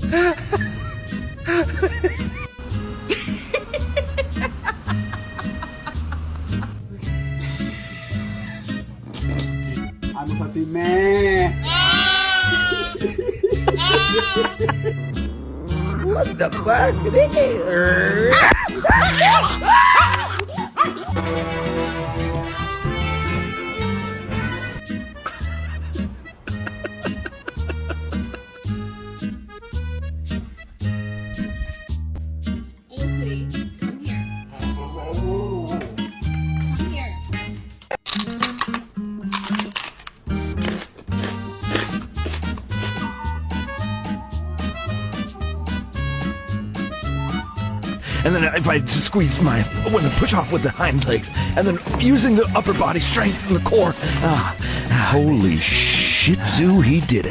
Ano sa si Me? What the fuck? Oakley, come here. Come here. And then if I just squeeze my, when I push off with the hind legs, and then using the upper body strength and the core. Holy shit, Zoo, he did it.